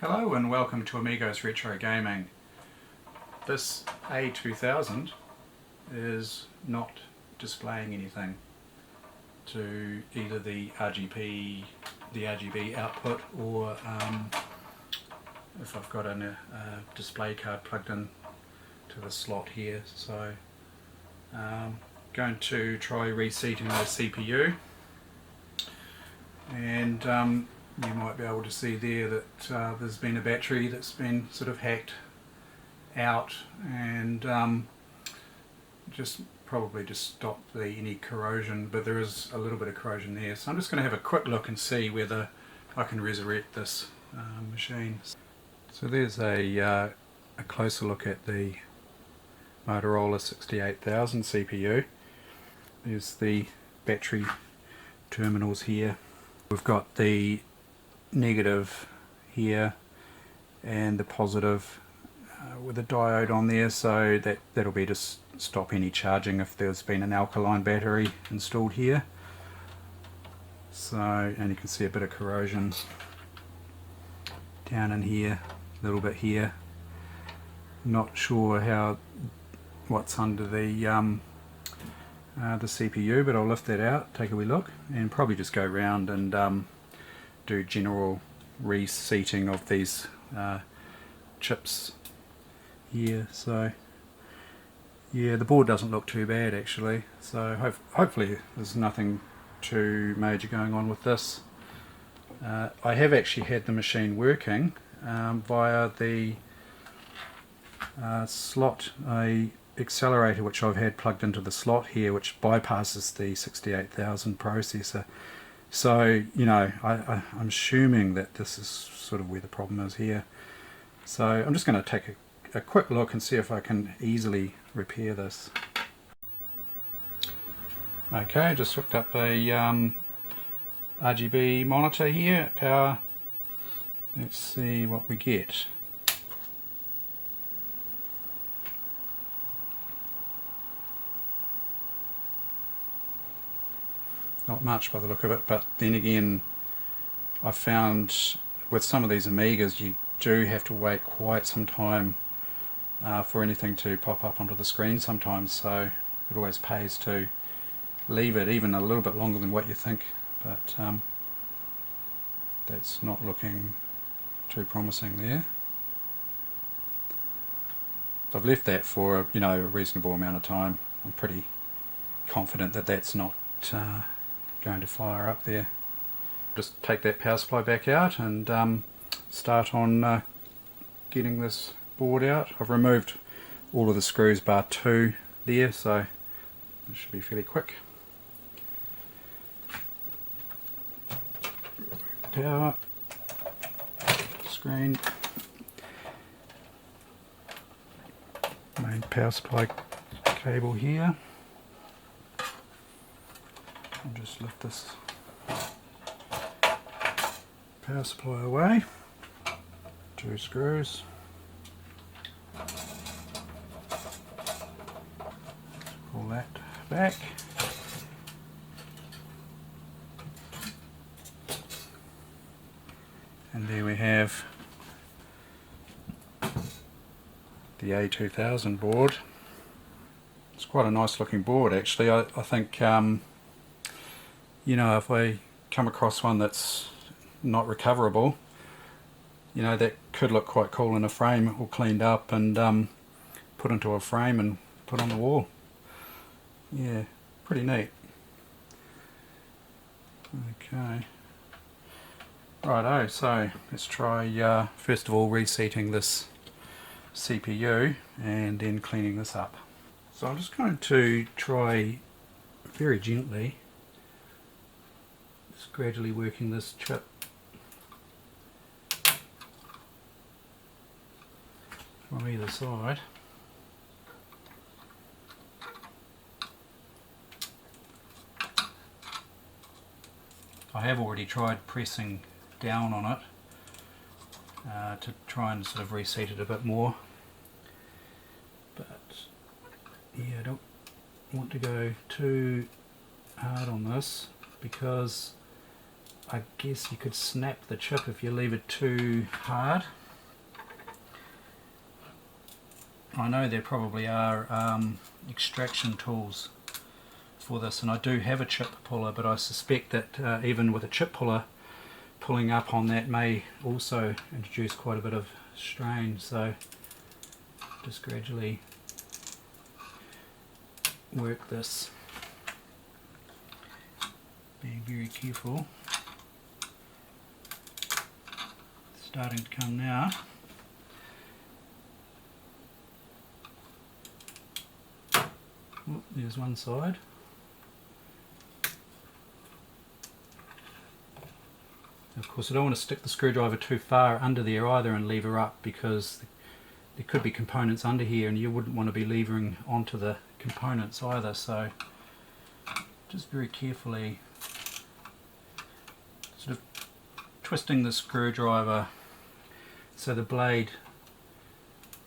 Hello and welcome to Amigo's Retro Gaming. This A2000 is not displaying anything to either the RGB output, or if I've got a display card plugged in to the slot here. So going to try reseating the CPU, and you might be able to see there that there's been a battery that's been sort of hacked out, and just probably to stop any corrosion, but there is a little bit of corrosion there. So I'm just going to have a quick look and see whether I can resurrect this machine. So there's a closer look at the Motorola 68000 CPU. There's the battery terminals here. We've got the negative here and the positive with a diode on there, so that'll be to stop any charging if there's been an alkaline battery installed here. So, and you can see a bit of corrosion down in here, a little bit here. Not sure what's under the CPU, but I'll lift that out, take a wee look, and probably just go around and do general reseating of these chips here. So yeah, the board doesn't look too bad actually, so hopefully there's nothing too major going on with this. I have actually had the machine working via the slot, a accelerator which I've had plugged into the slot here, which bypasses the 68000 processor. So, you know, I'm assuming that this is sort of where the problem is here. So I'm just going to take a quick look and see if I can easily repair this. Okay, just hooked up a RGB monitor here, power. Let's see what we get. Not much by the look of it, but then again, I found with some of these Amigas you do have to wait quite some time for anything to pop up onto the screen sometimes, so it always pays to leave it even a little bit longer than what you think, but that's not looking too promising there. So I've left that for a reasonable amount of time. I'm pretty confident that that's not going to fire up there. Just take that power supply back out and start on getting this board out. I've removed all of the screws bar 2 there, so this should be fairly quick. Power, screen, main power supply cable here. I'll just lift this power supply away. 2 screws. Pull that back. And there we have the A2000 board. It's quite a nice looking board actually. I think if I come across one that's not recoverable, that could look quite cool in a frame, all cleaned up and put into a frame and put on the wall. Yeah, pretty neat. Okay. Righto, so let's try first of all reseating this CPU and then cleaning this up. So I'm just going to try very gently, just gradually working this chip from either side. I have already tried pressing down on it to try and sort of reseat it a bit more, but yeah, I don't want to go too hard on this because I guess you could snap the chip if you leave it too hard. I know there probably are extraction tools for this, and I do have a chip puller, but I suspect that even with a chip puller, pulling up on that may also introduce quite a bit of strain. So just gradually work this, being very careful. It's starting to come now. Oh, there's one side. Of course, I don't want to stick the screwdriver too far under there either and lever up, because there could be components under here and you wouldn't want to be levering onto the components either. So just very carefully sort of twisting the screwdriver so the blade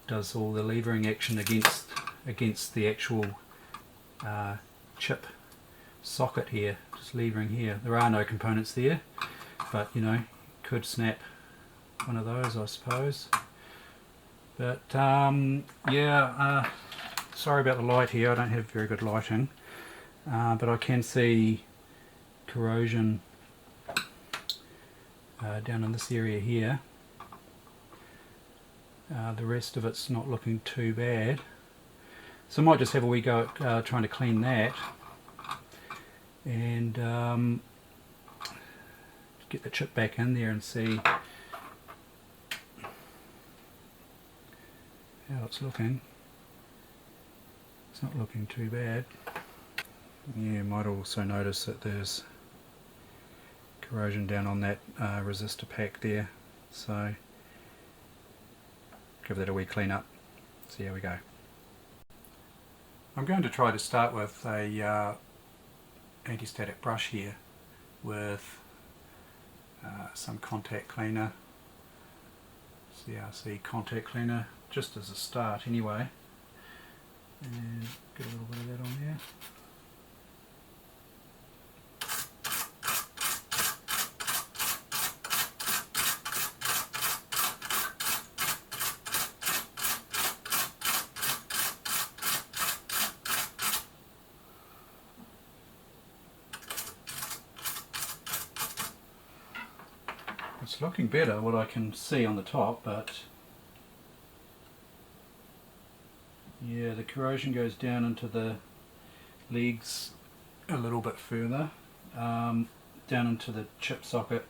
does all the levering action against the actual chip socket here, just levering here. There are no components there, but you know, could snap one of those, I suppose. But yeah, sorry about the light here, I don't have very good lighting, but I can see corrosion down in this area here. The rest of it's not looking too bad. So I might just have a wee go at trying to clean that and get the chip back in there and see how it's looking. It's not looking too bad. Yeah, you might also notice that there's corrosion down on that resistor pack there, so give that a wee clean up, see how we go. I'm going to try to start with a anti-static brush here with some contact cleaner, CRC contact cleaner, just as a start anyway, and get a little bit of that on there. It's looking better what I can see on the top, but yeah, the corrosion goes down into the legs a little bit further, down into the chip socket.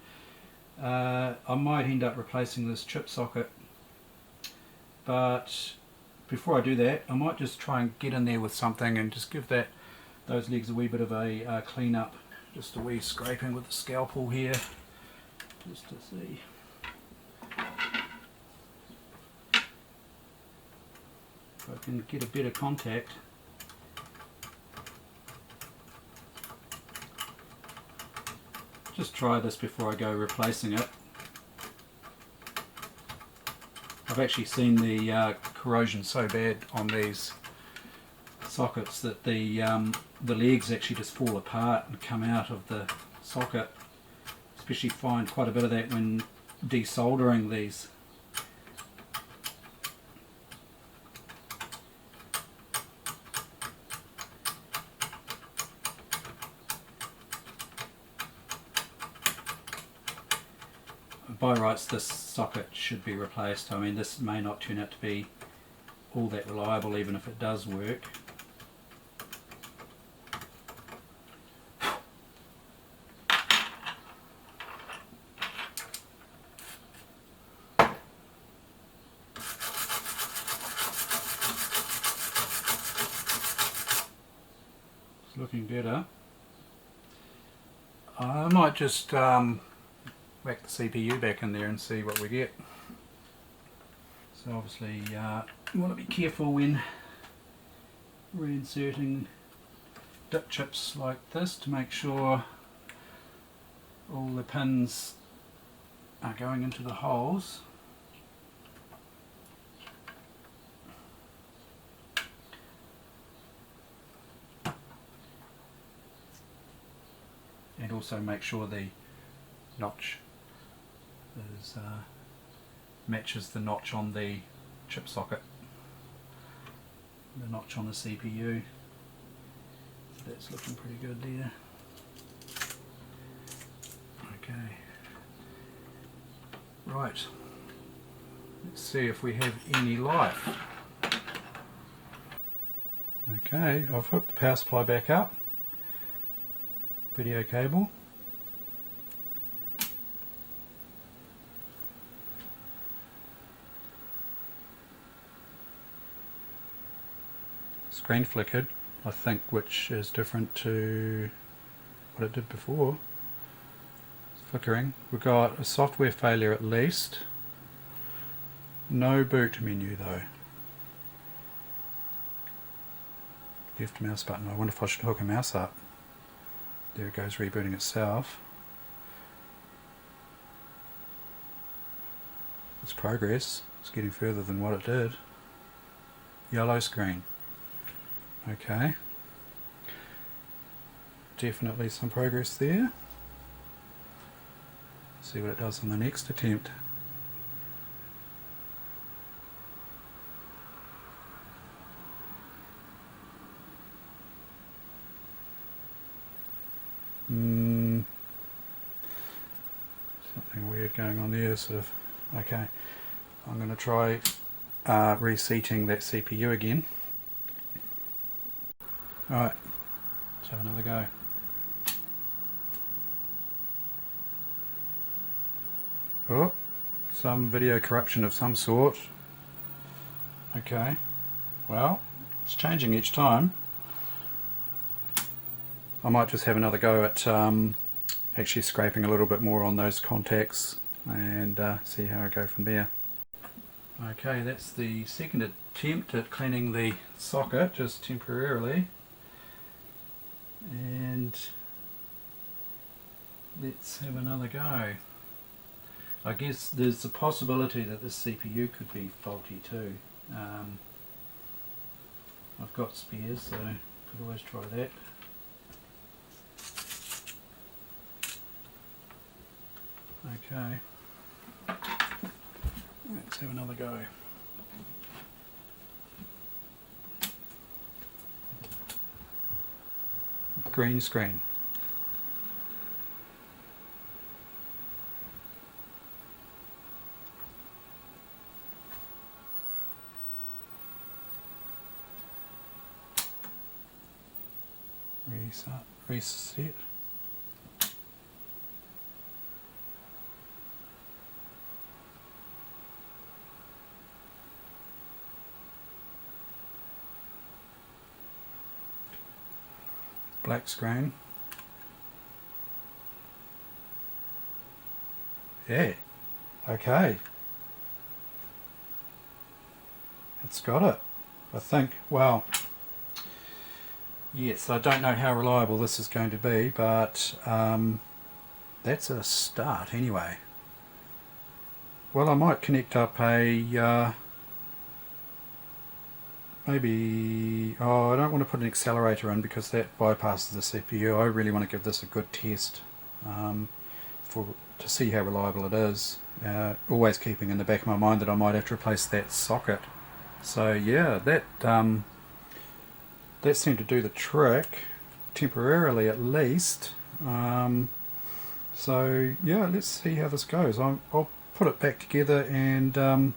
I might end up replacing this chip socket, but before I do that I might just try and get in there with something and just give those legs a wee bit of a clean up. Just a wee scraping with the scalpel here, just to see. If I can get a better contact. Just try this before I go replacing it. I've actually seen the corrosion so bad on these sockets that the legs actually just fall apart and come out of the socket. Especially find quite a bit of that when desoldering these. By rights this socket should be replaced. I mean, this may not turn out to be all that reliable even if it does work. Looking better. I might just whack the CPU back in there and see what we get. So obviously you want to be careful when reinserting dip chips like this to make sure all the pins are going into the holes. And also make sure the notch is matches the notch on the chip socket, the notch on the CPU. That's looking pretty good there. Okay, right, let's see if we have any life. Okay, I've hooked the power supply back up, video cable. Screen flickered, I think, which is different to what it did before. It's flickering. We've got a software failure at least. No boot menu though. Left mouse button. I wonder if I should hook a mouse up. There it goes, rebooting itself. It's progress. It's getting further than what it did. Yellow screen. Okay. Definitely some progress there. See what it does on the next attempt. Something weird going on there, sort of. Okay, I'm going to try reseating that CPU again. Alright, let's have another go. Oh, some video corruption of some sort. Okay, well, it's changing each time. I might just have another go at actually scraping a little bit more on those contacts and see how I go from there. Okay, that's the second attempt at cleaning the socket, just temporarily. And let's have another go. I guess there's the possibility that this CPU could be faulty too. I've got spares, so could always try that. Okay, let's have another go. Green screen. Reset. Black screen. Yeah. Okay. It's got it, I think. Well, yes, I don't know how reliable this is going to be, but that's a start anyway. Well, I might connect up a maybe, I don't want to put an accelerator in because that bypasses the CPU. I really want to give this a good test to see how reliable it is. Always keeping in the back of my mind that I might have to replace that socket. So yeah, that seemed to do the trick, temporarily at least. So yeah, let's see how this goes. I'll put it back together and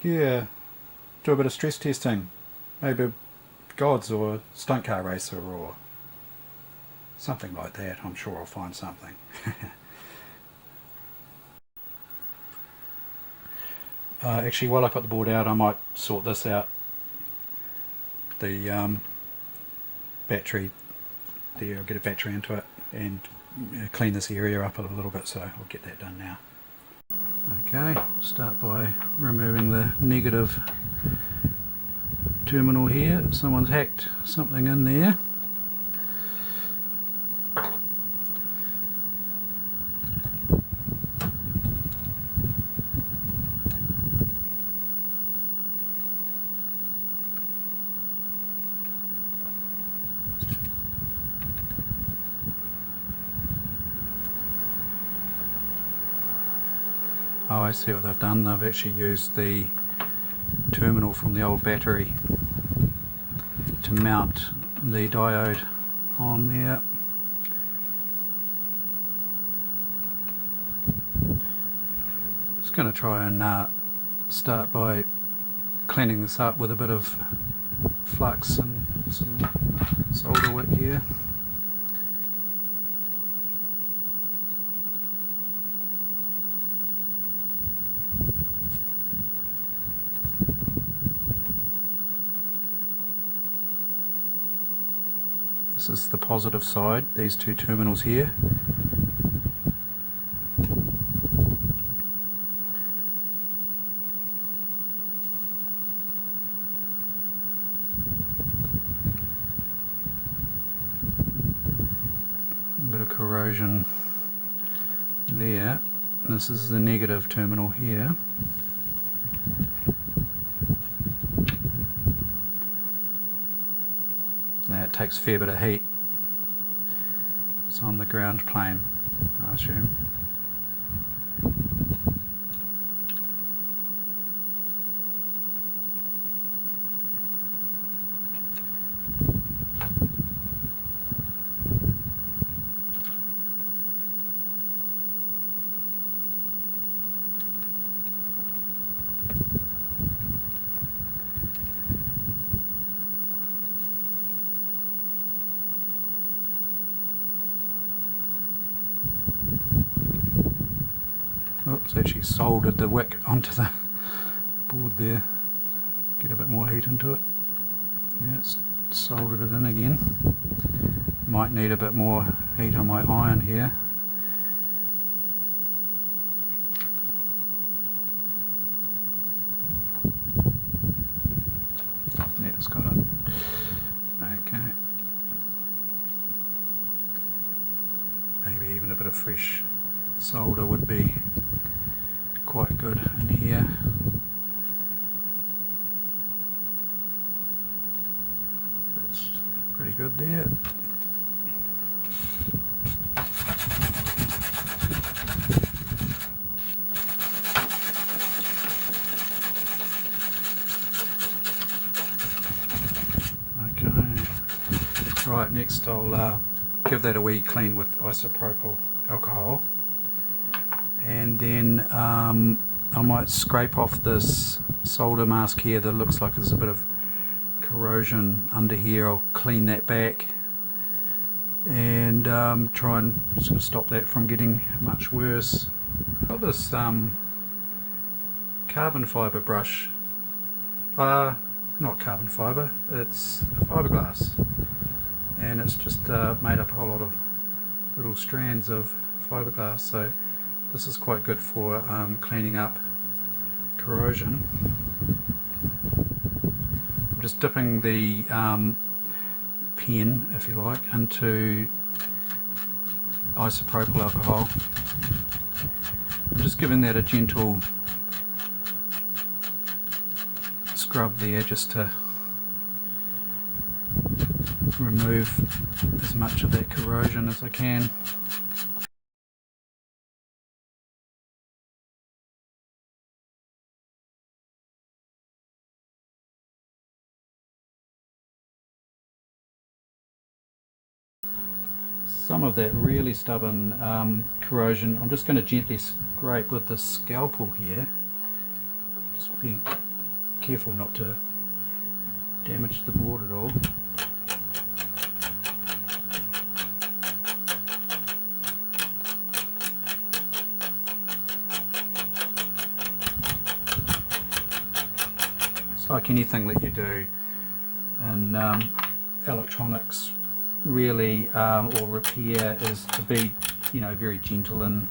yeah, do a bit of stress testing, maybe gods or stunt car racer or something like that. I'm sure I'll find something. Actually, while I put the board out, I might sort this out. The battery there, I'll get a battery into it and clean this area up a little bit, so I'll get that done now. Okay, start by removing the negative terminal here. Someone's hacked something in there. Oh, I see what they've done. They've actually used the terminal from the old battery to mount the diode on there. Just going to try and start by cleaning this up with a bit of flux and some solder wick here. This is the positive side, these two terminals here. A bit of corrosion there. This is the negative terminal here. Now it takes a fair bit of heat. It's on the ground plane, I assume. Oops, actually soldered the wick onto the board there. Get a bit more heat into it. Yeah, it's soldered it in again. Might need a bit more heat on my iron here. Yeah, it's got it. Okay. Maybe even a bit of fresh solder would be quite good in here. That's pretty good there. Okay. Right, next I'll give that a wee clean with isopropyl alcohol. And then I might scrape off this solder mask here that looks like there's a bit of corrosion under here. I'll clean that back and try and sort of stop that from getting much worse. I've got this carbon fibre brush, not carbon fibre, it's fiberglass, and it's just made up a whole lot of little strands of fiberglass, so this is quite good for cleaning up corrosion. I'm just dipping the pen, if you like, into isopropyl alcohol. I'm just giving that a gentle scrub there just to remove as much of that corrosion as I can. Some of that really stubborn corrosion, I'm just going to gently scrape with the scalpel here, just being careful not to damage the board at all. It's like anything that you do in electronics, really, or repair, is to be, you know, very gentle and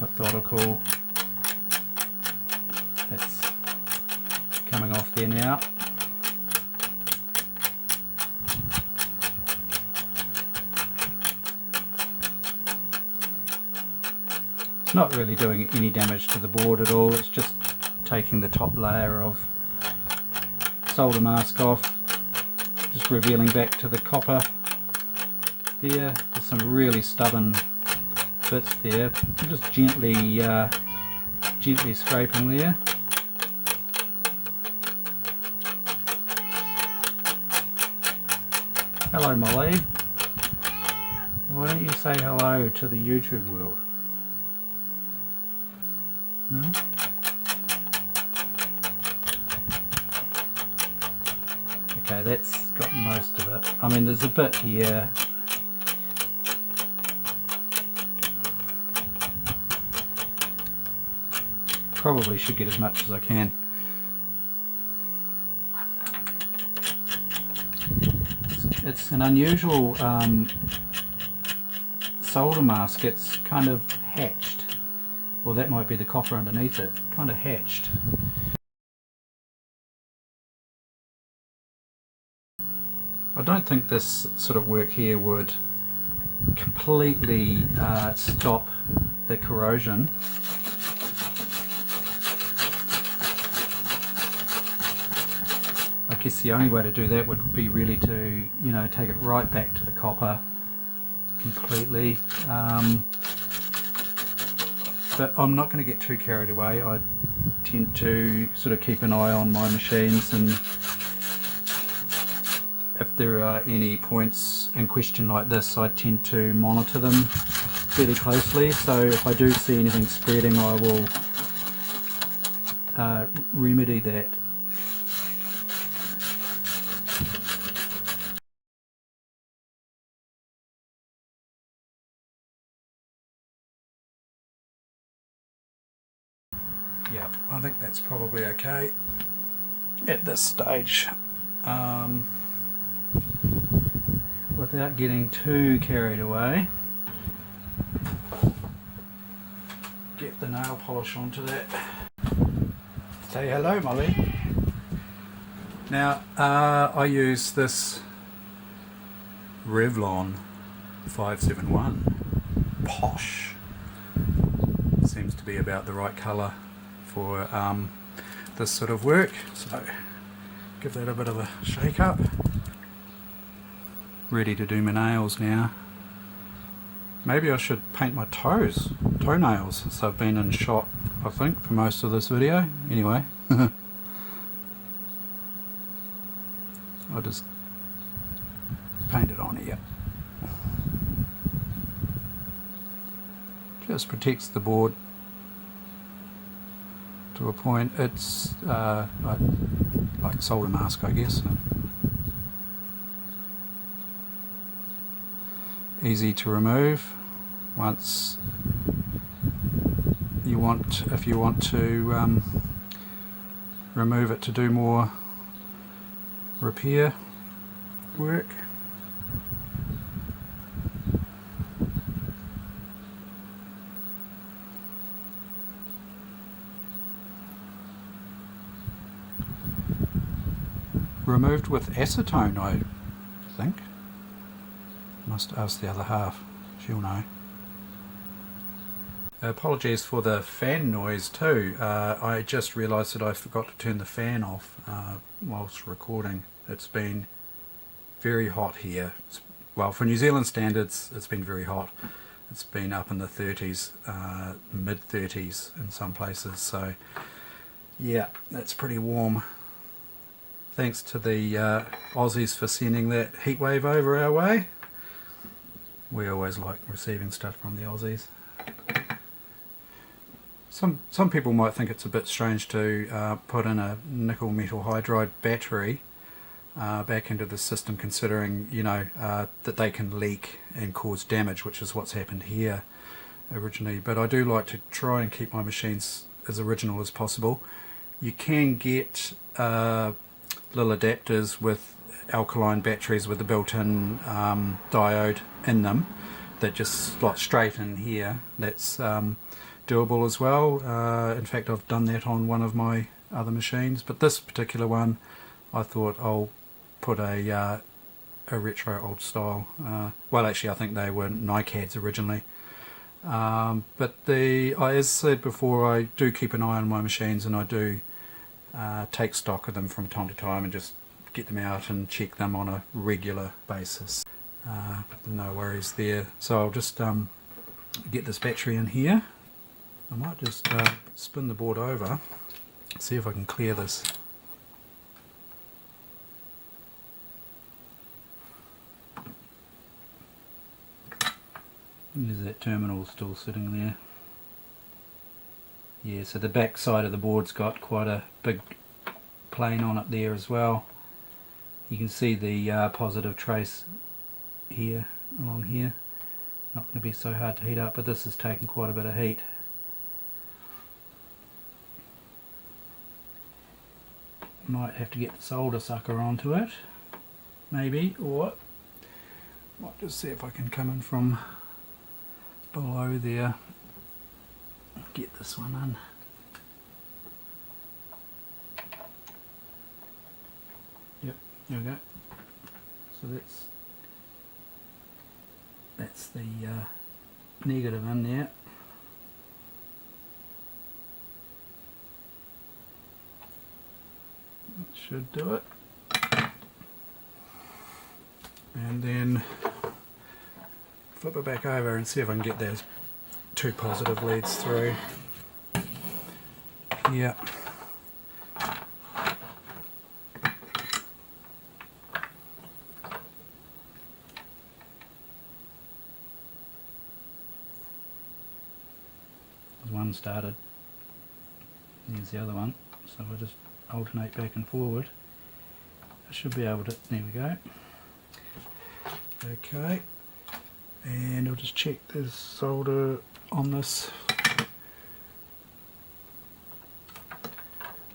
methodical. That's coming off there now. It's not really doing any damage to the board at all, it's just taking the top layer of solder mask off, just revealing back to the copper. There's some really stubborn bits there. I'm just gently gently scraping there. Hello Molly. Why don't you say hello to the YouTube world? Hmm? Okay, that's got most of it. I mean, there's a bit here. Probably should get as much as I can. It's an unusual solder mask. It's kind of hatched. Well, that might be the copper underneath it. Kind of hatched. I don't think this sort of work here would completely stop the corrosion. I guess the only way to do that would be really to, you know, take it right back to the copper completely. But I'm not going to get too carried away. I tend to sort of keep an eye on my machines, and if there are any points in question like this, I tend to monitor them fairly closely. So if I do see anything spreading, I will remedy that. Yeah, I think that's probably okay at this stage, without getting too carried away. Get the nail polish onto that. Say hello, Molly. Now, I use this Revlon 571 Posh. Seems to be about the right colour for this sort of work, so give that a bit of a shake up. Ready to do my nails now. Maybe I should paint my toenails, since I've been in shot, I think, for most of this video. Anyway, I'll just paint it on here. Just protects the board to a point. It's like solder mask, I guess. Easy to remove once you want, if you want to remove it to do more repair work. Removed with acetone, I think. Must ask the other half, she'll know. Apologies for the fan noise too. I just realised that I forgot to turn the fan off whilst recording. It's been very hot here. Well, for New Zealand standards, it's been very hot. It's been up in the 30s, mid 30s in some places, so yeah, that's pretty warm. Thanks to the Aussies for sending that heat wave over our way. We always like receiving stuff from the Aussies. Some people might think it's a bit strange to put in a nickel metal hydride battery back into the system, considering, you know, that they can leak and cause damage, which is what's happened here originally. But I do like to try and keep my machines as original as possible. You can get little adapters with alkaline batteries with a built-in diode in them that just slot straight in here. That's doable as well. In fact, I've done that on one of my other machines, but this particular one I thought I'll put a retro old style, well actually I think they were NiCads originally, but as I said before, I do keep an eye on my machines, and I do take stock of them from time to time and just get them out and check them on a regular basis. No worries there. So I'll just get this battery in here. I might just spin the board over, see if I can clear this. There's that terminal still sitting there. Yeah, so the back side of the board's got quite a big plane on it there as well. You can see the positive trace here, along here. Not going to be so hard to heat up, but this is taking quite a bit of heat. Might have to get the solder sucker onto it, maybe, or might just see if I can come in from below there, get this one in. Yep, there we go. So that's the negative in there. That should do it. And then flip it back over and see if I can get those two positive leads through. Yeah. There's one started. There's the other one. So I'll just alternate back and forward. I should be able to, there we go. Okay. And I'll just check there's solder on this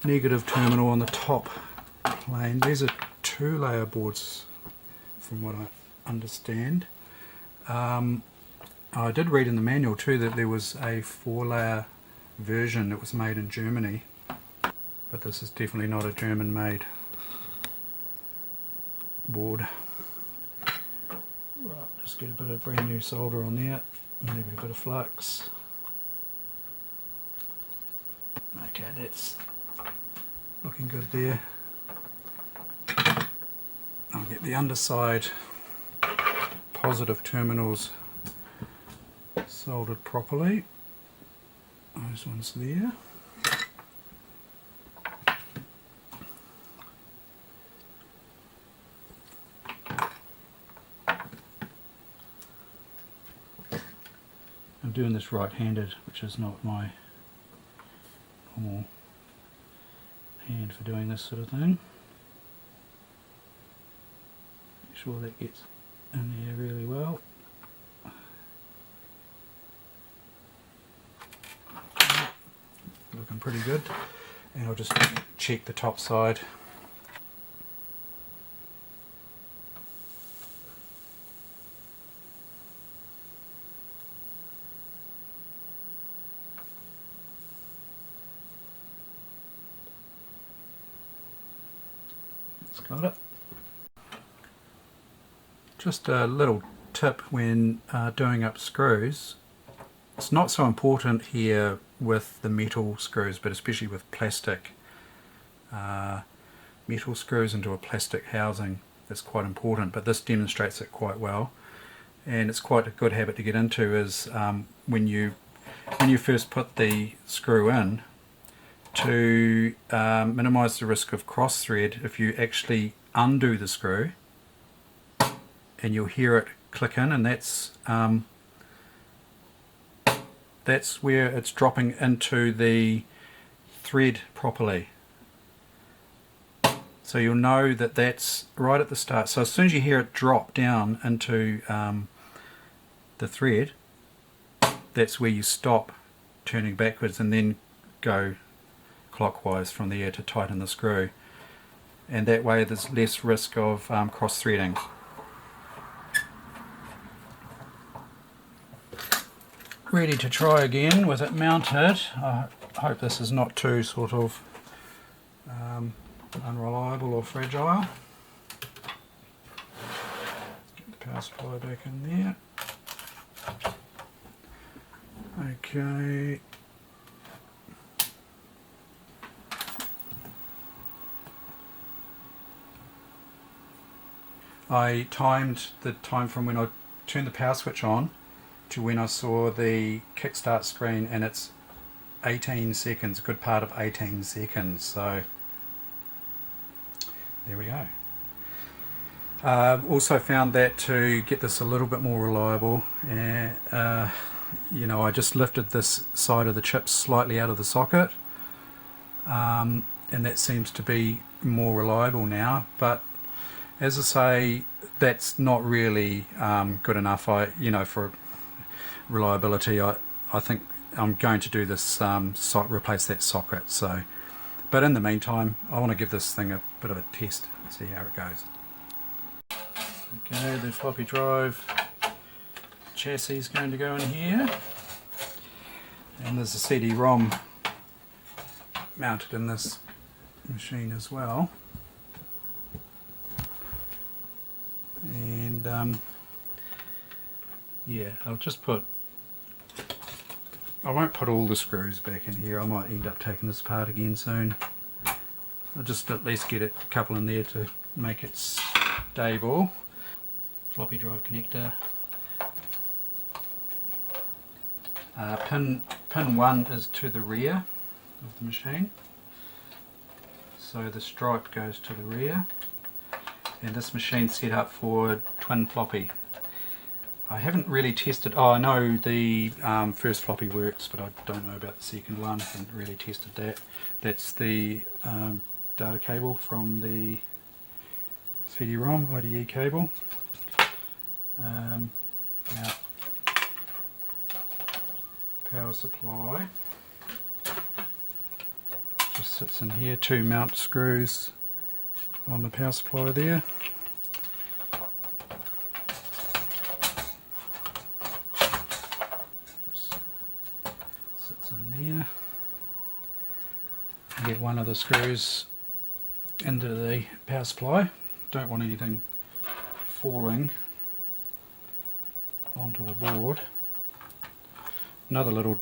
negative terminal on the top plane. These are 2-layer boards from what I understand. I did read in the manual too that there was a 4-layer version that was made in Germany, but this is definitely not a German made board. Right, just get a bit of brand new solder on there, maybe a bit of flux. Okay, that's looking good there. I'll get the underside positive terminals soldered properly. Those ones there. I'm doing this right-handed, which is not my normal hand for doing this sort of thing. Make sure that gets in there really well. Looking pretty good. And I'll just check the top side. It's got it. Just a little tip when doing up screws. It's not so important here with the metal screws, but especially with plastic metal screws into a plastic housing. That's quite important, but this demonstrates it quite well. And it's quite a good habit to get into is when you first put the screw in, to minimize the risk of cross thread, if you actually undo the screw, and you'll hear it click in, and that's where it's dropping into the thread properly. So you'll know that that's right at the start. So as soon as you hear it drop down into the thread, that's where you stop turning backwards and then go clockwise from there to tighten the screw. And that way there's less risk of cross threading. Ready to try again with it mounted. I hope this is not too sort of unreliable or fragile. Get the power supply back in there. Okay. I timed the time from when I turned the power switch on to when I saw the kickstart screen, and it's 18 seconds, a good part of 18 seconds, so there we go. Also found that to get this a little bit more reliable, you know, I just lifted this side of the chip slightly out of the socket, and that seems to be more reliable now, but as I say, that's not really good enough. You know, for reliability, I think I'm going to do this, replace that socket. So, but in the meantime, I want to give this thing a bit of a test, see how it goes. Okay, the floppy drive chassis is going to go in here, and there's a CD-ROM mounted in this machine as well. And yeah, I won't put all the screws back in here. I might end up taking this apart again soon. I'll just at least get a couple in there to make it stable. Floppy drive connector. Pin 1 is to the rear of the machine, so the stripe goes to the rear. And this machine's set up for twin floppy. I haven't really tested, I know the first floppy works, but I don't know about the second one. I haven't really tested that. That's the data cable from the CD-ROM, IDE cable. Now, power supply just sits in here, 2 mount screws on the power supply there. Just sits in there. Get one of the screws into the power supply. Don't want anything falling onto the board. Another little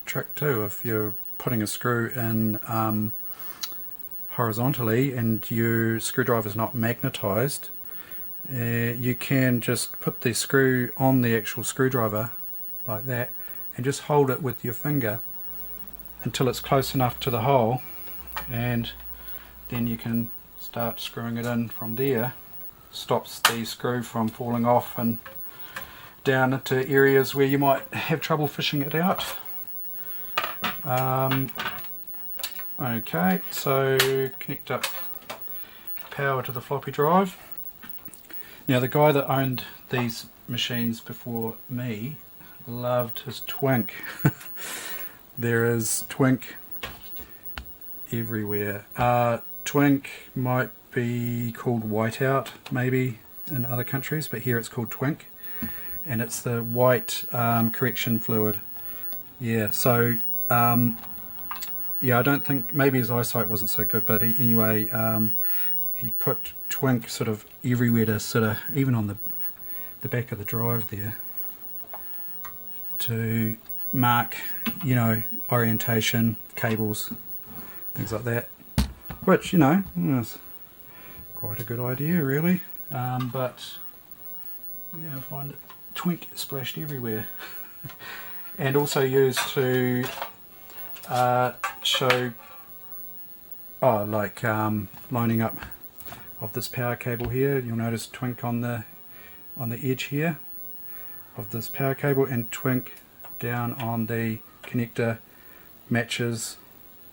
trick too, if you're putting a screw in horizontally and your screwdriver is not magnetized, you can just put the screw on the actual screwdriver like that and just hold it with your finger until it's close enough to the hole, and then you can start screwing it in from there. Stops the screw from falling off and down into areas where you might have trouble fishing it out. Okay, so connect up power to the floppy drive. Now the guy that owned these machines before me loved his twink. There is twink everywhere. Twink might be called whiteout maybe in other countries, but here it's called twink, and it's the white correction fluid. Yeah, so yeah, I don't think, maybe his eyesight wasn't so good, but anyway, he put twink sort of everywhere to sort of, even on the back of the drive there, to mark, you know, orientation, cables, things like that, which, you know, is quite a good idea really, but yeah, I find it twink splashed everywhere. And also used to show, like lining up of this power cable here. You'll notice twink on the edge here of this power cable, and twink down on the connector matches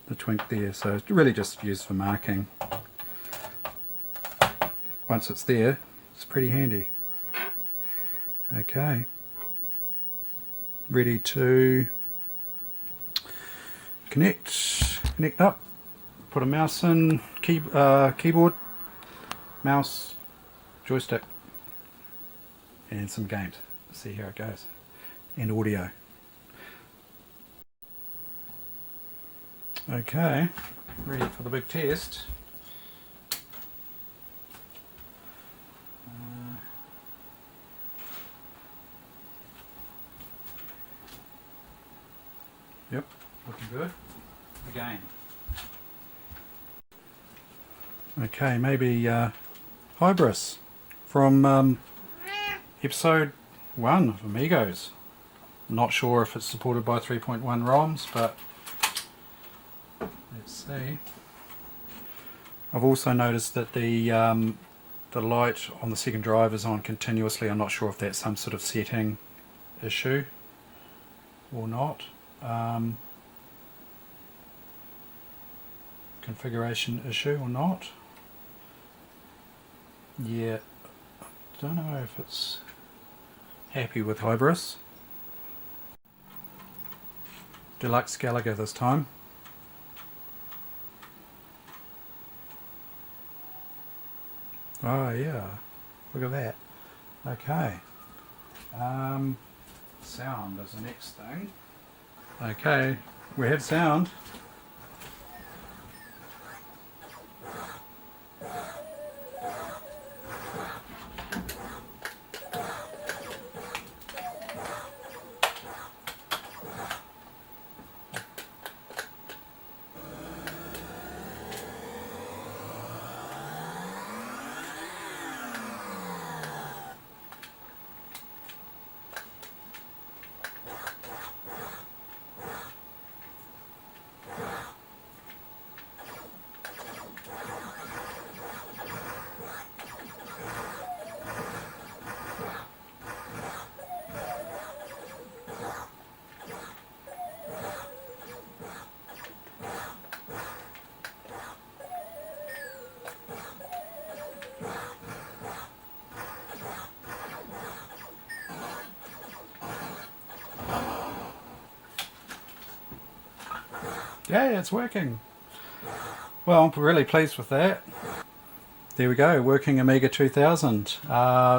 the twink there. So it's really just used for marking. Once it's there, it's pretty handy. Okay, ready to connect up, put a mouse in, keyboard, mouse, joystick, and some games. Let's see how it goes, and audio. Okay, ready for the big test. Yep, looking good. Again. Okay, maybe Hybris from episode 1 of Amigos. I'm not sure if it's supported by 3.1 ROMs, but Let's see. I've also noticed that the light on the second drive is on continuously. I'm not sure if that's some sort of setting issue or not. Configuration issue or not. Yeah, I don't know if it's happy with Hybris. Deluxe Gallagher this time. Oh yeah, look at that. Okay. Sound is the next thing. Okay, we have sound. Yeah, it's working. Well, I'm really pleased with that. There we go, working Amiga 2000.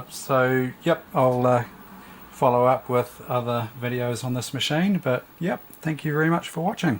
So, yep, I'll follow up with other videos on this machine. But, yep, thank you very much for watching.